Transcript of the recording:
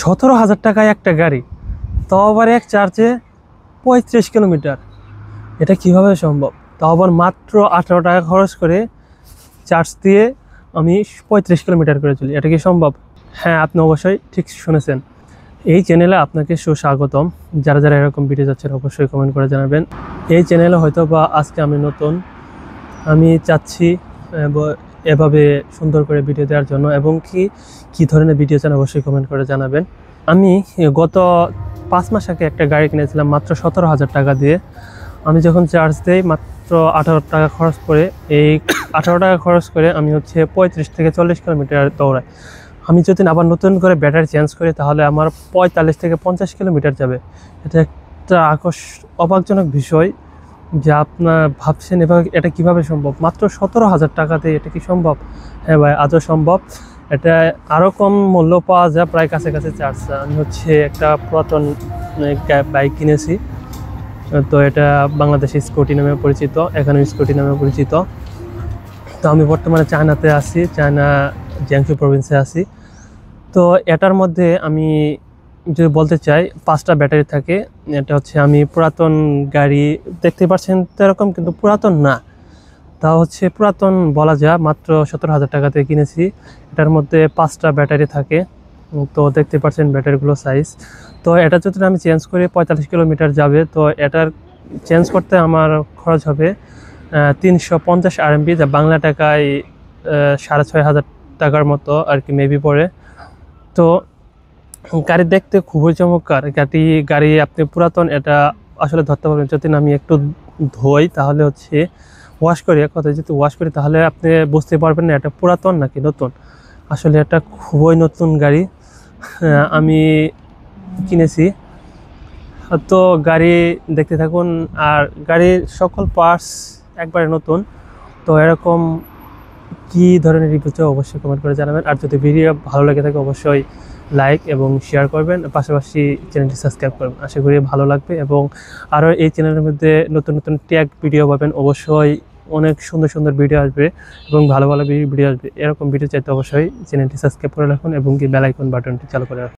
17,000 টাকায় একটা গাড়ি, তাও আবার এক চার্জে 35 কিলোমিটার। এটা কিভাবে সম্ভব? তাও আবার মাত্র 18 টাকা খরচ করে চার্জ দিয়ে আমি 35 কিলোমিটার করে চলি। এটা কি সম্ভব? হ্যাঁ, আপনি অবশ্যই ঠিক শুনেছেন। এই চ্যানেলে আপনাকে সুস্বাগতম। যারা যারা এরকম ভিডিও যাচ্ছেন অবশ্যই কমেন্ট করে জানাবেন। এই চ্যানেলে হয়তো বা আজকে আমি নতুন, আমি চাচ্ছি এভাবে সুন্দর করে ভিডিও দেওয়ার জন্য, এবং কি ধরনের ভিডিও চান অবশ্যই কমেন্ট করে জানাবেন। আমি গত 5 মাস আগে একটা গাড়ি কিনেছিলাম মাত্র 17,000 টাকা দিয়ে। আমি যখন চার্জ দিই মাত্র 18 টাকা খরচ করে, এই 18 টাকা খরচ করে আমি 35 থেকে 40 কিলোমিটার দৌড়াই। আমি যদি আবার নতুন করে ব্যাটারি চেঞ্জ করি তাহলে আমার 45 থেকে 50 কিলোমিটার যাবে। এটা একটা অবাকজনক বিষয় যে আপনার ভাবছেন এভাবে এটা কিভাবে সম্ভব। মাত্র 17,000 টাকাতে এটা কি সম্ভব? হ্যাঁ ভাই, আদৌ সম্ভব। এটা আরও কম মূল্য পাওয়া যায়, প্রায় কাছাকাছি চার্জ। আমি একটা পুরাতন বাইক কিনেছি, তো এটা বাংলাদেশে স্কুটি নামে পরিচিত, এখানে স্কুটি নামে পরিচিত। তো আমি বর্তমানে চায়নাতে আছি, চায়না জিয়াংসু প্রভিন্সে আছি। তো এটার মধ্যে আমি যদি বলতে চাই 5টা ব্যাটারি থাকে। এটা আমি পুরাতন গাড়ি দেখতে পাচ্ছেন এরকম, কিন্তু পুরাতন না। তা পুরাতন বলা যায়। মাত্র 17,000 টাকাতে কিনেছি। এটার মধ্যে 5টা ব্যাটারি থাকে। তো দেখতে পাচ্ছেন ব্যাটারিগুলো সাইজ। তো এটা যদি আমি চেঞ্জ করি 45 কিলোমিটার যাবে। তো এটার চেঞ্জ করতে আমার খরচ হবে 350 RMB, যা বাংলা টাকায় 6,500 টাকার মতো আর কি মেবি পড়ে। তো গাড়ি দেখতে খুবই চমৎকার। গাড়ি আপনি পুরাতন এটা আসলে ধরতে পারবেন যদি আমি একটু ধোই, তাহলে ওয়াশ করি। এক কথা যদি ওয়াশ করি তাহলে আপনি বুঝতে পারবেন না এটা পুরাতন নাকি নতুন। আসলে এটা খুবই নতুন গাড়ি আমি কিনেছি। তো গাড়ি দেখতে থাকুন, আর গাড়ির সকল পার্টস একবারে নতুন। তো এরকম কি ধরনের রিভিউ চাই অবশ্যই কমেন্ট করে জানাবেন। আর যদি ভিডিও ভালো লাগে থাকে অবশ্যই লাইক এবং শেয়ার করবেন, পাশাপাশি চ্যানেলটি সাবস্ক্রাইব করবেন। আশা করি ভালো লাগবে, এবং আরও এই চ্যানেলের মধ্যে নতুন নতুন ট্যাগ ভিডিও পাবেন। অবশ্যই অনেক সুন্দর সুন্দর ভিডিও আসবে এবং ভালো ভালো ভিডিও আসবে। এরকম ভিডিও চাইতে অবশ্যই চ্যানেলটি সাবস্ক্রাইব করে রাখুন এবং বেল আইকন বাটনটি চালু করে রাখুন।